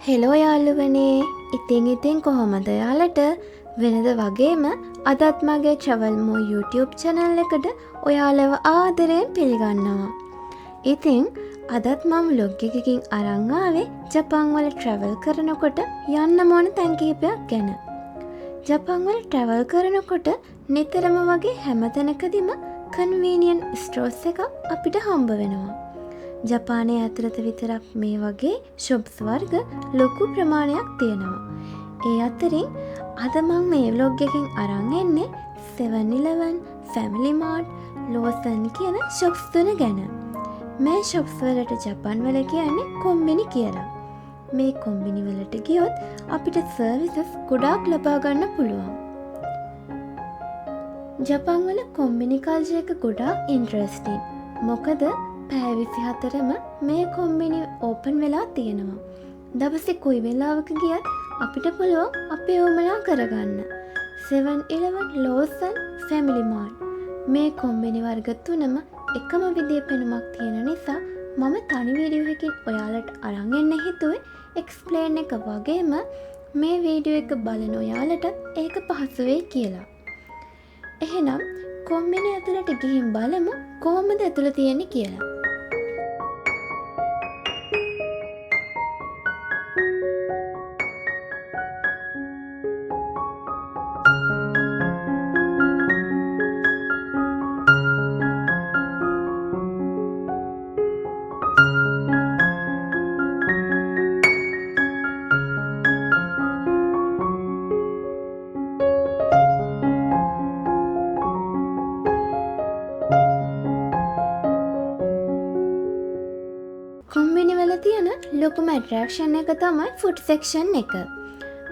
Hello යාළුවනේ. ඉතින් කොහොමද යාලට? වෙනද වගේම අදත් මගේ travel mo YouTube channel එකට ඔයාලව ආදරයෙන් පිළිගන්නවා. ඉතින් අදත් මම vlog එකකින් අරන් ආවේ ජපාන් වල travel කරනකොට යන්න ඕන තැන් කිහිපයක් ගැන. ජපාන් වල travel කරනකොට නිතරම වගේ හැම තැනකදීම convenient stores එකක් අපිට හම්බ වෙනවා. ජපානයේ ඇතුළත විතරක් මේ වගේ shops වර්ග ලොකු ප්‍රමාණයක් තියෙනවා. ඒ අතරින් අද මම මේ vlog එකෙන් අරන් එන්නේ 7-Eleven, Family Mart, Lawson කියන shops තුන ගැන. මේ shops වලට ජපාන් වල කියන්නේ කොම්බිනි කියලා. මේ කොම්බිනි වලට ගියොත් අපිට services ගොඩාක් ලබා ගන්න පුළුවන්. ජපාන් වල කොම්බිනි කල්චර් එක ගොඩාක් ඉන්ටරෙස්ටිං. මොකද පැය 24ම මේ කොම්බිනි ඕපන් වෙලා තියෙනවා. දවසේ කොයි වෙලාවක ගියත් අපිට පුළුවන් අපේ ඕමනා කරගන්න. 7-Eleven, Lawson, Family Mart මේ කොම්බිනි වර්ග තුනම එකම විදිහේ පෙනුමක් තියෙන නිසා මම තනි වීඩියෝ එකකින් ඔයාලට අරන් එන්න හිතුවේ එක්ස්ප්ලේන් එක වගේම මේ වීඩියෝ එක බලන ඔයාලට ඒක පහසු වෙයි කියලා. එහෙනම් කොම්බිනි ඇතුළට ගිහින් බලමු කොහොමද ඇතුළ තියෙන්නේ කියලා. කොම්බිනි වල තියෙන ලොකුම ඇට්‍රැක්ෂන් එක තමයි ෆුඩ් සෙක්ෂන් එක.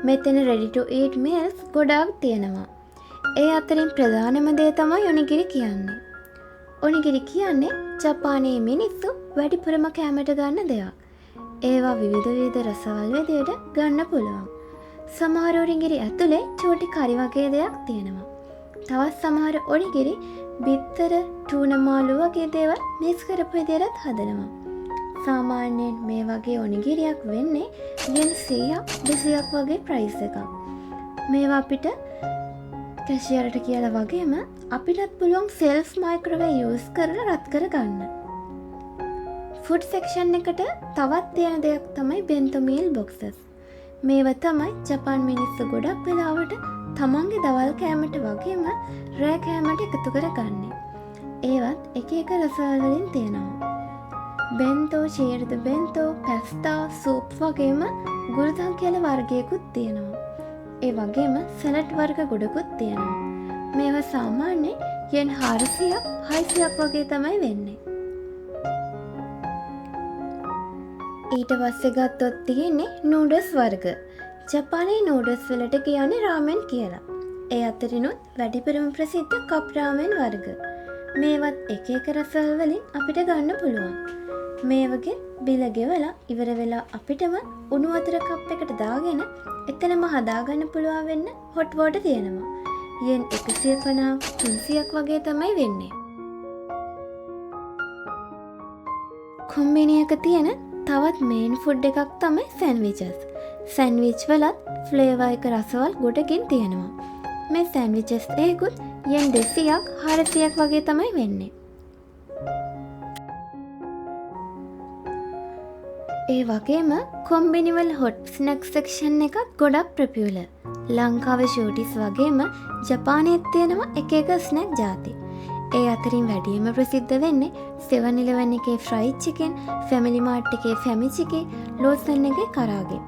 මෙතන ready to eat meals ගොඩාක් තියෙනවා. ඒ අතරින් ප්‍රධානම දේ තමයි ඔනිගිරි කියන්නේ. ඔනිගිරි කියන්නේ ජපානයේ මිනිස්සු වැඩිපුරම කැමට ගන්න දෙයක්. ඒවා විවිධ රසවල් විදියට ගන්න පුළුවන්. සමහර ඔනිගිරි ඇතුලේ චෝටි කරි වගේ දෙයක් තියෙනවා. තවත් සමහර ඔනිගිරි බිත්තර, ටූනා මාළු වගේ දේවල් මික්ස් කරපු විදියට හදනවා. සාමාන්‍යයෙන් මේ වගේ ඔනිගිරියක් වෙන්නේ yen 100ක් 200ක් වගේ ප්‍රයිස් එකක්. මේවා අපිට කැෂියරට කියලා වගේම අපිටත් පුළුවන් සෙල්ෆ් මයික්‍රෝවේව් යූස් කරලා රත් කරගන්න. ෆුඩ් සෙක්ෂන් එකට තවත් තියෙන දෙයක් තමයි බෙන්තෝ මීල් බොක්සස්. මේවා තමයි ජපාන් මිනිස්සු ගොඩක් වෙලාවට තමන්ගේ දවල් කෑමට වගේම රෑ කෑමට එකතු කරගන්නේ. ඒවත් එක එක රසවල් වලින් තියෙනවා. බෙන්තෝ, චීර්ද බෙන්තෝ, පැස්තා, සූප් වගේම ගුරුතන් කියලා වර්ගයකුත් තියෙනවා. ඒ වගේම සැලඩ් වර්ග ගොඩකුත් තියෙනවා. මේවා සාමාන්‍යයෙන් yen 400ක් 600ක් වගේ තමයි වෙන්නේ. ඊට පස්සේ ගත්තොත් තියෙන්නේ නූඩල්ස් වර්ග. ජපානයේ නූඩල්ස් වලට කියන්නේ රාමෙන් කියලා. ඒ අතරිනුත් වැඩිපුරම ප්‍රසිද්ධ කප් රාමෙන් වර්ග. මේවත් එක එක රසවල් වලින් අපිට ගන්න පුළුවන්. මේ වගේ බිල ගෙවලා ඉවර වෙලා අපිටම උණු වතුර කප් එකට දාගෙන එතනම හදාගන්න පුළුවන් වෙන්න හොට් වෝටර් තියෙනවා. yen 150ක් 300ක් වගේ තමයි වෙන්නේ. කොම්බිනි එක තියෙන තවත් මේන් ෆුඩ් එකක් තමයි සෑන්ඩ්විචස්. සෑන්ඩ්විච් වලත් ෆ්ලේවර් එක රසවල් ගොඩකින් තියෙනවා. මේ සෑන්ඩ්විචස් එකකුත් yen 200ක් 400ක් වගේ තමයි වෙන්නේ. ඒ වගේම කොම්බිනි වල හොට් ස්නැක් සෙක්ෂන් එකක් ගොඩක් ප්‍රපියුලර්. ලංකාවේ ෂූටිස් වගේම ජපානයේත් තියෙනවා එක එක ස්නැක් ಜಾති. ඒ අතරින් වැඩිම ප්‍රසිද්ධ වෙන්නේ 7-Eleven එකේ fried chicken, Family Mart එකේ Fami chicken, Lawson එකේ karage.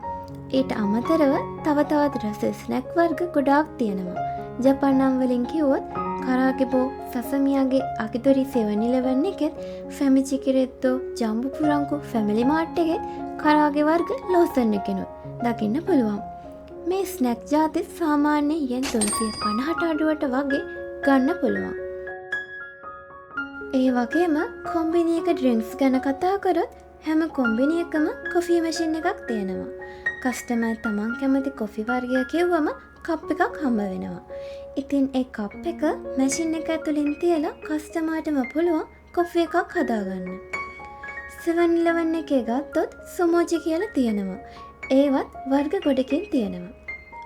ඊට අමතරව තවත් රස ස්නැක් වර්ග ගොඩාක් තියෙනවා. ජපාන් නම් වලින් කිව්වොත් කරාගෙබෝ, සසමියාගේ අකිදොරි 7-Eleven එකෙත්, Fami chikiretto, ජම්බු පුරංකු Family Mart එකෙත් කරාගේ වර්ග Lawson එකෙනුත් දකින්න පුළුවන්. මේ ස්නැක් ಜಾති සාමාන්‍යයෙන් yen 350ට අඩුවට වගේ ගන්න පුළුවන්. ඒ වගේම කොම්බිනි එක ඩ්‍රින්ක්ස් ගැන කතා කරොත් හැම කොම්බිනි එකම කොෆි මැෂින් එකක් තියෙනවා. කස්ටමර් තමන් කැමති කොෆි වර්ගය කිව්වම කප් එකක් හම්බ වෙනවා. ඉතින් ඒ කප් එක මැෂින් එක ඇතුලින් තියලා කස්ටමර්ටම පුළුවන් කොෆි එකක් හදාගන්න. 7-Eleven එකේ ගත්තොත් සුමෝජි කියලා තියෙනවා. ඒවත් වර්ග ගොඩකින් තියෙනවා.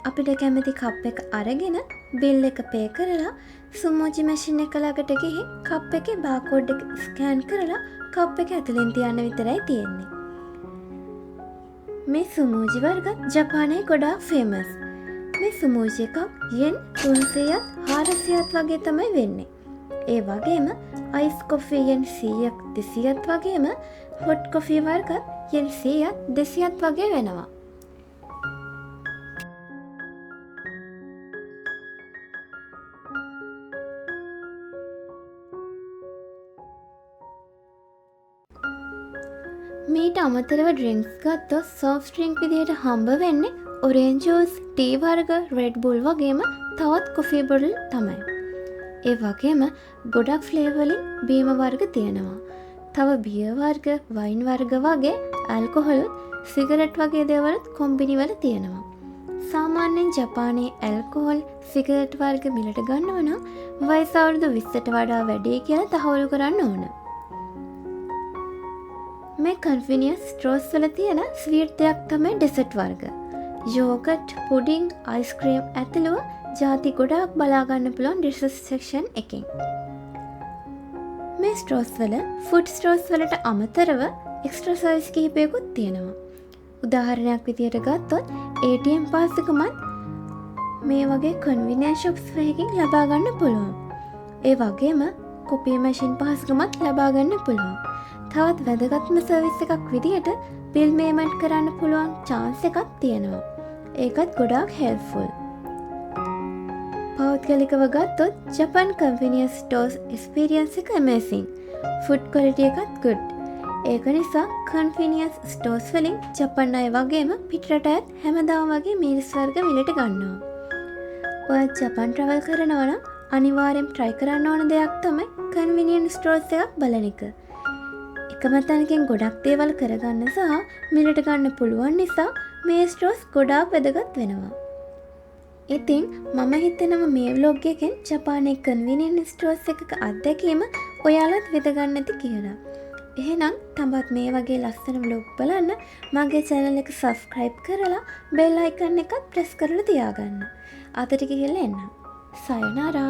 අපිට කැමති කප් එක අරගෙන බිල් එක පේ කරලා සුමෝජි මැෂින් එක ළඟට ගිහින් කප් එකේ බාකෝඩ් එක ස්කෑන් කරලා කප් එක ඇතුලෙන් තියන්න විතරයි තියෙන්නේ. මේ සුමෝජි වර්ගත් ජපානයේ ගොඩාක් ෆේමස්. මේ සුමෝජි එකක් යෙන් 300ත් 400ත් වගේ තමයි වෙන්නේ. ඒ වගේම අයිස් කොෆි යෙන් 100ක් 200ත් වගේම හොට් කොෆි වර්ගත් යෙන් 100ත් 200ත් වගේ වෙනවා. මීට අමතරව ඩ්‍රින්ක්ස් ගත්තොත් සෝෆ්ට් ඩ්‍රින්ක් විදිහට හම්බ වෙන්නේ ඔරේන්ජ් ජූස්, ටී වර්ග, රෙඩ් බුල් වගේම තවත් කොෆි බොටල් තමයි. ඒ වගේම ගොඩක් ෆ්ලේවර් වලින් බීම වර්ග තියෙනවා. තව බියර් වර්ග, වයින් වර්ග වගේ ඇල්කොහොල්, සිගරට් වගේ දේවල්ත් කොම්බිනි වල තියෙනවා. සාමාන්‍යයෙන් ජපානයේ ඇල්කොහොල්, සිගරට් වර්ග මිලට ගන්නව නම් වයස අවුරුදු 20ට වඩා වැඩි කියලා තහවුරු කරන්න ඕන. මේ කන්විනියන්ස් ස්ටෝර්ස් වල තියෙන ස්වීට් දෙයක් තමයි ඩෙසර්ට් වර්ග. යෝගට්, පුඩින්, අයිස්ක්‍රීම් ඇතුළුව ජාති ගොඩාක් බලාගන්න පුළුවන් ඩෙසර්ට් සෙක්ෂන් එකෙන්. මේ ස්ටෝර්ස් වල ෆුඩ් ස්ටෝර්ස් වලට අමතරව එක්ස්ට්‍රා සර්විස් කිහිපයකුත් තියෙනවා. උදාහරණයක් විදියට ගත්තොත් ATM පාස් එකමත් මේ වගේ කන්විනියන්ස් ෂොප්ස් එකකින් ලබා ගන්න පුළුවන්. ඒ වගේම කොපි මැෂින් පාස්කමත් ලබා ගන්න පුළුවන්. තවත් වැදගත්ම සර්විස් එකක් විදිහට බිල් පේමන්ට් කරන්න පුළුවන් chance එකක් තියෙනවා. ඒකත් ගොඩාක් helpful. පෞද්ගලිකව ගත්තොත් ජපාන් convenience stores experience එක amazing. food quality එකත් good. ඒක නිසා convenience stores වලින් ජපාන් අය වගේම පිටරට අයත් හැමදාම වගේ meals වර්ග මිලට ගන්නවා. ඔයා ජපාන් travel කරනවා නම් අනිවාර්යෙන් try කරන්න ඕන දෙයක් තමයි convenience stores එකක් බලන එක. එකම තැනකින් ගොඩක් දේවල් කරගන්න සහ මිලට ගන්න පුළුවන් නිසා මේ ස්ටෝර්ස් ගොඩාක් වැදගත් වෙනවා. ඉතින් මම හිතනවා මේ vlog එකෙන් ජපානයේ කන්විනියන්ස් ස්ටෝර්ස් එකක අත්දැකීම ඔයාලත් විඳගන්න ඇති කියලා. එහෙනම් තවත් මේ වගේ ලස්සන vlog බලන්න මගේ channel එක subscribe කරලා bell icon එකත් press කරලා තියාගන්න. අතට ගිහලා එන්න. sayonara.